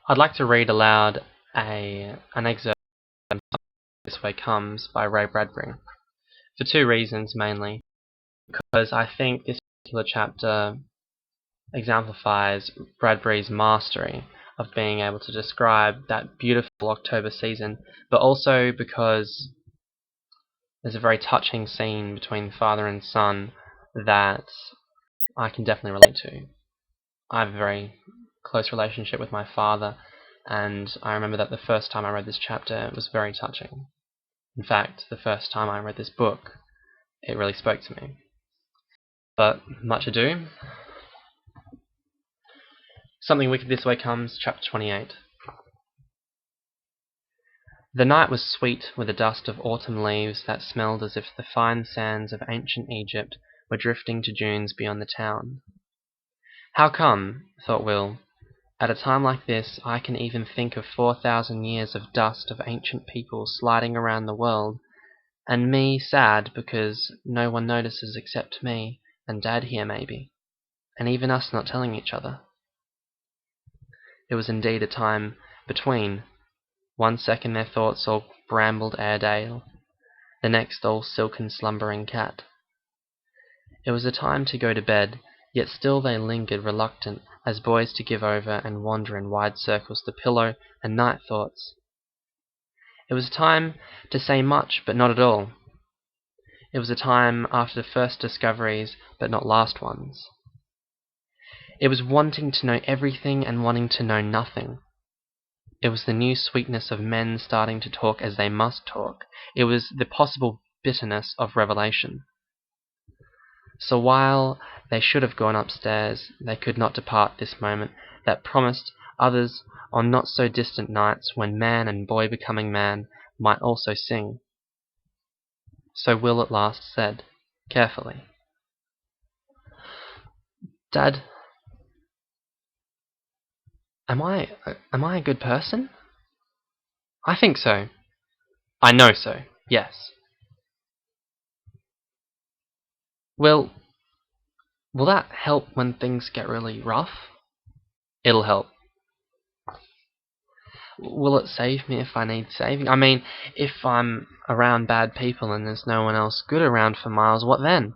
I'd like to read aloud an excerpt from This Way Comes by Ray Bradbury, for two reasons mainly. Because I think this particular chapter exemplifies Bradbury's mastery of being able to describe that beautiful October season, but also because there's a very touching scene between father and son that I can definitely relate to. I have a very close relationship with my father, and I remember that the first time I read this chapter, it was very touching. In fact, the first time I read this book, it really spoke to me. But much ado. Something Wicked This Way Comes, chapter 28. The night was sweet with a dust of autumn leaves that smelled as if the fine sands of ancient Egypt were drifting to dunes beyond the town. How come, thought Will, at a time like this I can even think of 4,000 years of dust of ancient people sliding around the world, and me sad because no one notices except me and Dad here maybe, and even us not telling each other. It was indeed a time between. One second their thoughts all brambled Airedale, the next all silken slumbering cat. It was a time to go to bed, yet still they lingered reluctant as boys to give over and wander in wide circles to pillow and night thoughts. It was a time to say much but not at all. It was a time after the first discoveries but not last ones. It was wanting to know everything and wanting to know nothing. It was the new sweetness of men starting to talk as they must talk. It was the possible bitterness of revelation. So while they should have gone upstairs, they could not depart this moment that promised others on not so distant nights when man and boy becoming man might also sing. So Will at last said, carefully, "Dad, am I a good person?" "I think so. I know so, yes." "Will that help when things get really rough?" "It'll help." "Will it save me if I need saving? I mean, if I'm around bad people and there's no one else good around for miles, what then?"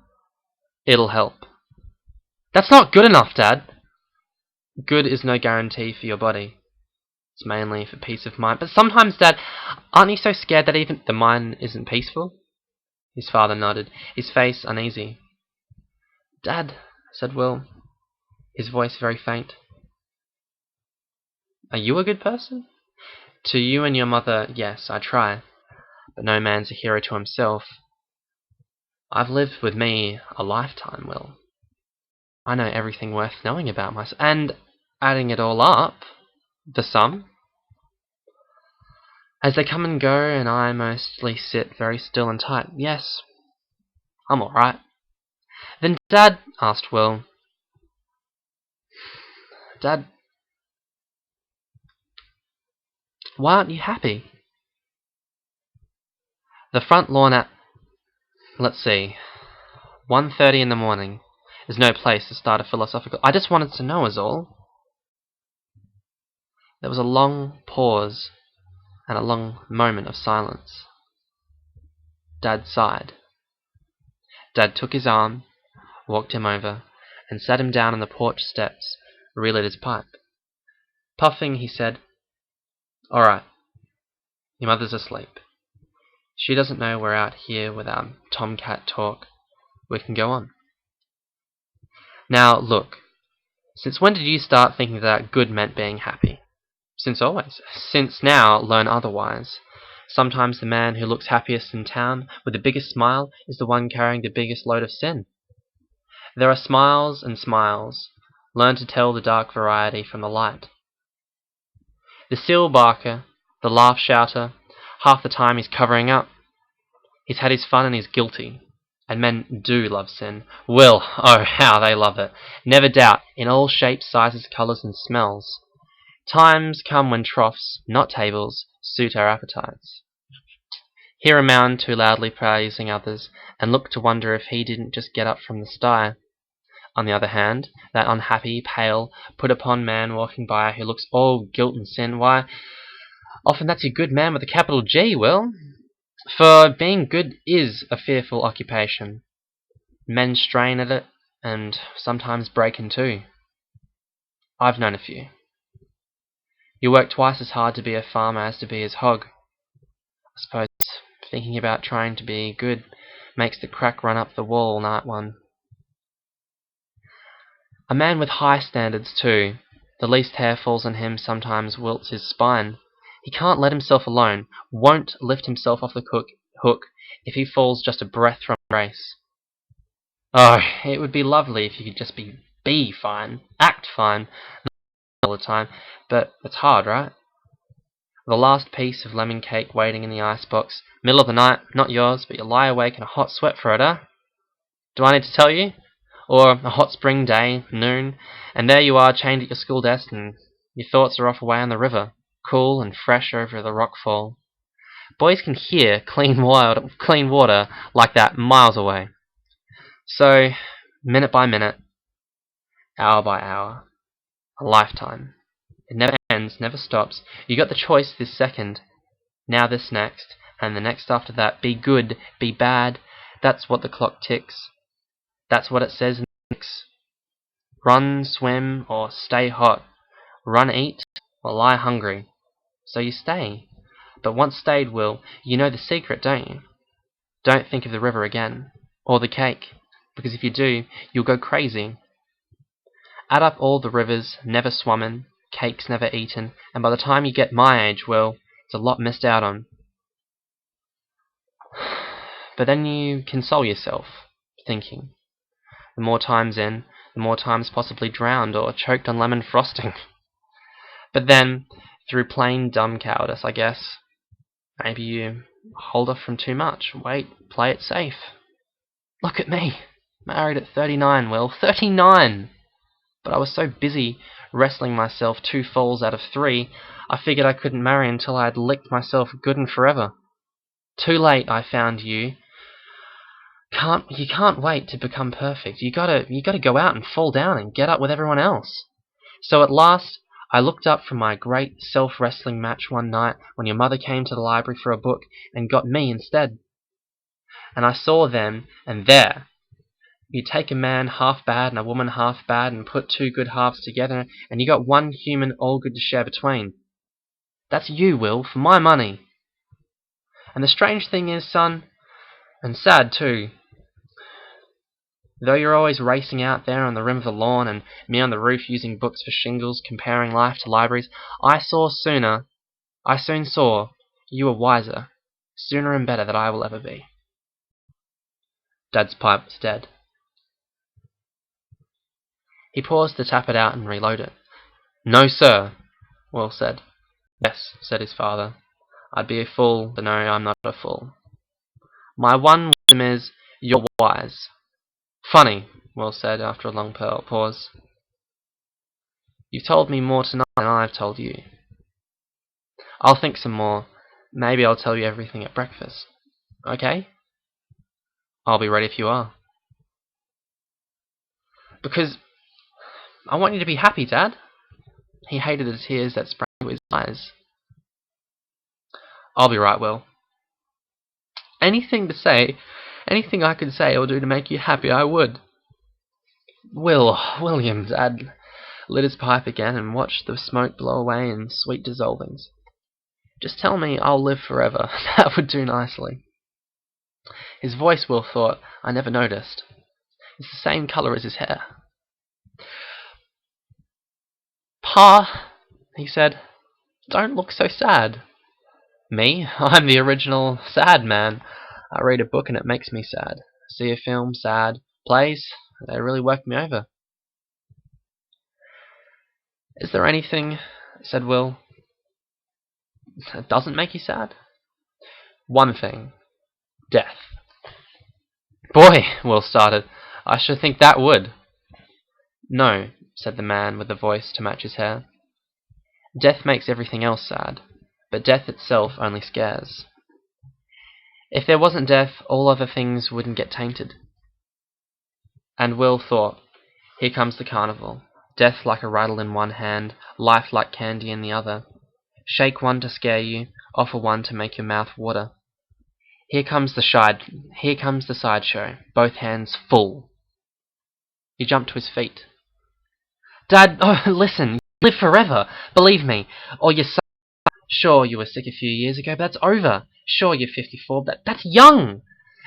"It'll help." "That's not good enough, Dad." "Good is no guarantee for your body. It's mainly for peace of mind. But sometimes, Dad, aren't you so scared that even the mind isn't peaceful?" His father nodded, his face uneasy. "Dad," said Will, his voice very faint, "are you a good person?" "To you and your mother, yes, I try. But no man's a hero to himself. I've lived with me a lifetime, Will. I know everything worth knowing about myself. And adding it all up, the sum, as they come and go and I mostly sit very still and tight, yes, I'm all right." "Then, Dad," asked Will, "Dad, why aren't you happy?" "The front lawn at, let's see, 1:30 in the morning is no place to start a philosophical—" "I just wanted to know is all." There was a long pause and a long moment of silence. Dad sighed. Dad took his arm, walked him over, and sat him down on the porch steps, relit his pipe. Puffing, he said, "All right. Your mother's asleep. She doesn't know we're out here with our tomcat talk. We can go on. Now, look. Since when did you start thinking that good meant being happy?" "Since always. Since now learn otherwise. Sometimes the man who looks happiest in town, with the biggest smile, is the one carrying the biggest load of sin. There are smiles and smiles. Learn to tell the dark variety from the light. The seal barker, the laugh shouter, half the time he's covering up. He's had his fun and he's guilty. And men do love sin. Will, oh, how they love it. Never doubt, in all shapes, sizes, colours, and smells. Times come when troughs, not tables, suit our appetites. Hear a man too loudly praising others, and look to wonder if he didn't just get up from the sty. on the other hand, that unhappy, pale, put-upon man walking by who looks all guilt and sin, why, often that's your good man with a capital G, Will. For being good is a fearful occupation. Men strain at it, and sometimes break in two. I've known a few. You work twice as hard to be a farmer as to be his hog. I suppose thinking about trying to be good makes the crack run up the wall, not one. A man with high standards, too. The least hair falls on him sometimes wilts his spine. He can't let himself alone, won't lift himself off the hook if he falls just a breath from grace. Oh, it would be lovely if you could just be fine, act fine, not all the time, but it's hard, right? The last piece of lemon cake waiting in the icebox, middle of the night, not yours, but you lie awake in a hot sweat for it, huh? Do I need to tell you? Or a hot spring day, noon, and there you are chained at your school desk and your thoughts are off away on the river, cool and fresh over the rockfall. Boys can hear clean water like that miles away. So, minute by minute, hour by hour, a lifetime. It never ends, never stops. You got the choice this second, now this next, and the next after that. Be good, be bad, that's what the clock ticks. That's what it says in the mix. Run, swim, or stay hot. Run, eat, or lie hungry. So you stay. But once stayed, Will, you know the secret, don't you? Don't think of the river again. Or the cake. Because if you do, you'll go crazy. Add up all the rivers never swummen, cakes never eaten, and by the time you get my age, Will, it's a lot missed out on. But then you console yourself, thinking. The more times in, the more times possibly drowned or choked on lemon frosting. But then, through plain dumb cowardice, I guess, maybe you hold off from too much. Wait, play it safe. Look at me, married at 39, Will, 39! But I was so busy wrestling myself 2 falls out of 3, I figured I couldn't marry until I had licked myself good and forever. Too late, I found you. You can't wait to become perfect. You gotta go out and fall down and get up with everyone else. So at last, I looked up from my great self-wrestling match one night when your mother came to the library for a book and got me instead. And I saw then, and there, you take a man half bad and a woman half bad and put 2 good halves together and you got one human all good to share between. That's you, Will, for my money. And the strange thing is, son, and sad too, though you're always racing out there on the rim of the lawn and me on the roof using books for shingles, comparing life to libraries, I soon saw you were wiser, sooner and better than I will ever be. Dad's pipe was dead. He paused to tap it out and reload it. No, sir, Will said. Yes, said his father. I'd be a fool to know I'm not a fool. My one wisdom is, you're wise. Funny, Will said after a long pause. You've told me more tonight than I've told you. I'll think some more. Maybe I'll tell you everything at breakfast. Okay? I'll be ready if you are. Because I want you to be happy, Dad. He hated the tears that sprang to his eyes. I'll be right, Will. Anything I could say or do to make you happy, I would. William, Dad lit his pipe again and watched the smoke blow away in sweet dissolvings. Just tell me I'll live forever. That would do nicely. His voice, Will thought, I never noticed. It's the same colour as his hair. Pa, he said, don't look so sad. Me? I'm the original sad man. I read a book and it makes me sad. See a film, sad. Plays, they really work me over. Is there anything, said Will, that doesn't make you sad? One thing. Death. Boy, Will started, I should think that would. No, said the man with the voice to match his hair. Death makes everything else sad, but death itself only scares. If there wasn't death, all other things wouldn't get tainted. And Will thought, Here comes the carnival. Death like a rattle in one hand, life like candy in the other. Shake one to scare you, offer one to make your mouth water. Here comes the sideshow, both hands full. He jumped to his feet. Dad, oh, listen, you live forever, believe me, or your son. Sure, you were sick a few years ago, but that's over. Sure, you're 54, but that's young.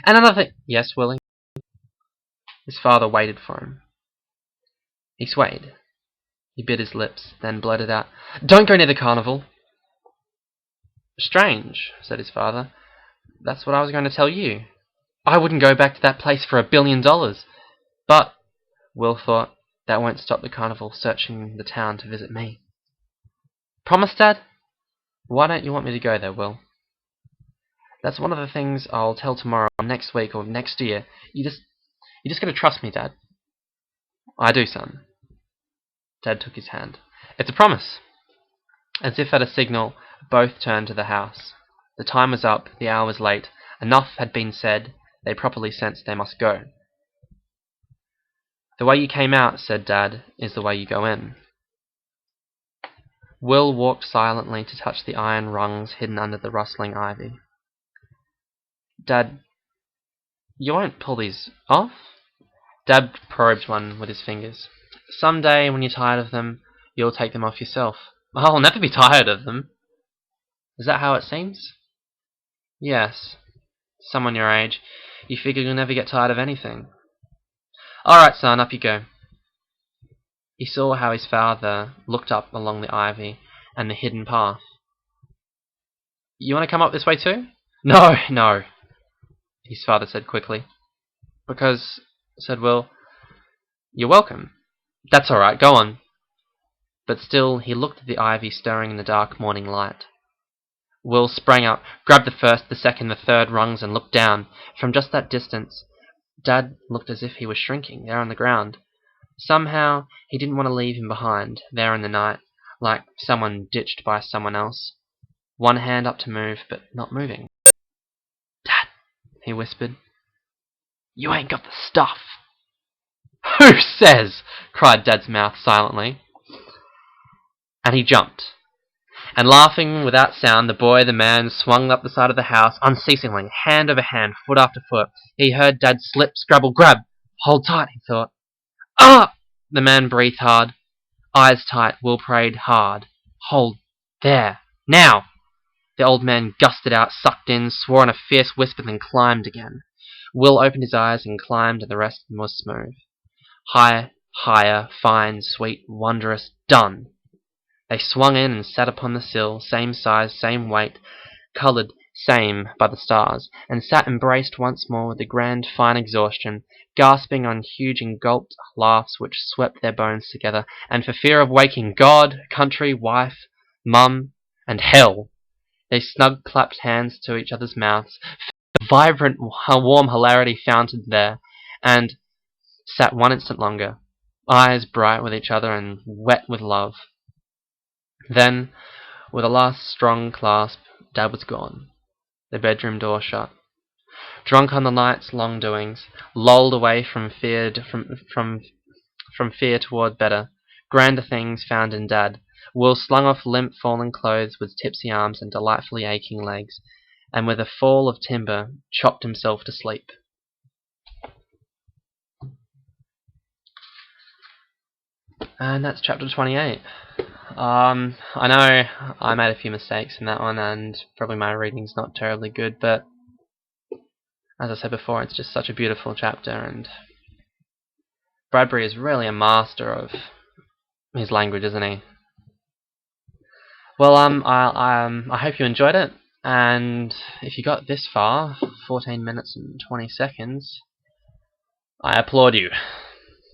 And another thing. Yes, Willie? His father waited for him. He swayed. He bit his lips, then blurted out, "Don't go near the carnival." "Strange," said his father. "That's what I was going to tell you. I wouldn't go back to that place for $1 billion. But," Will thought, "that won't stop the carnival searching the town to visit me." "Promise, Dad?" "Why don't you want me to go there, Will?" "That's one of the things I'll tell tomorrow, or next week, or next year. You just gotta trust me, Dad." "I do, son." Dad took his hand. "It's a promise." As if at a signal, both turned to the house. The time was up, the hour was late. Enough had been said. They properly sensed they must go. "The way you came out," said Dad, "is the way you go in." Will walked silently to touch the iron rungs hidden under the rustling ivy. "Dad, you won't pull these off?" Dad probed one with his fingers. "Some day, when you're tired of them, you'll take them off yourself." "I'll never be tired of them." "Is that how it seems?" "Yes. Someone your age, you figure you'll never get tired of anything." "All right, son, up you go." He saw how his father looked up along the ivy and the hidden path. "You want to come up this way too?" "No, no," his father said quickly. "Because," said Will, "you're welcome." "That's all right, go on." But still he looked at the ivy stirring in the dark morning light. Will sprang up, grabbed the first, the second, the third rungs and looked down. From just that distance, Dad looked as if he was shrinking, there on the ground. Somehow, he didn't want to leave him behind, there in the night, like someone ditched by someone else. One hand up to move, but not moving. "Dad," he whispered, "you ain't got the stuff." "Who says?" cried Dad's mouth silently. And he jumped. And laughing without sound, the boy, the man, swung up the side of the house, unceasingly, hand over hand, foot after foot. He heard Dad slip, scrabble, grab. Hold tight, he thought. "Ah!" The man breathed hard. Eyes tight, Will prayed hard. Hold. There. Now! The old man gusted out, sucked in, swore in a fierce whisper, then climbed again. Will opened his eyes and climbed, and the rest was smooth. High, higher, fine, sweet, wondrous, done! They swung in and sat upon the sill, same size, same weight, coloured same by the stars, and sat embraced once more with the grand fine exhaustion, gasping on huge engulped laughs which swept their bones together, and for fear of waking God, country, wife, mum, and hell, they snug clapped hands to each other's mouths, vibrant, warm hilarity fountained there, and sat one instant longer, eyes bright with each other and wet with love. Then, with a last strong clasp, Dad was gone. The bedroom door shut. Drunk on the night's long doings, lulled away from fear toward better, grander things found in Dad, Will slung off limp fallen clothes with tipsy arms and delightfully aching legs, and with a fall of timber chopped himself to sleep. And that's chapter 28. I know I made a few mistakes in that one, and probably my reading's not terribly good, but as I said before, it's just such a beautiful chapter, and Bradbury is really a master of his language, isn't he? Well, I hope you enjoyed it, and if you got this far, 14 minutes and 20 seconds, I applaud you.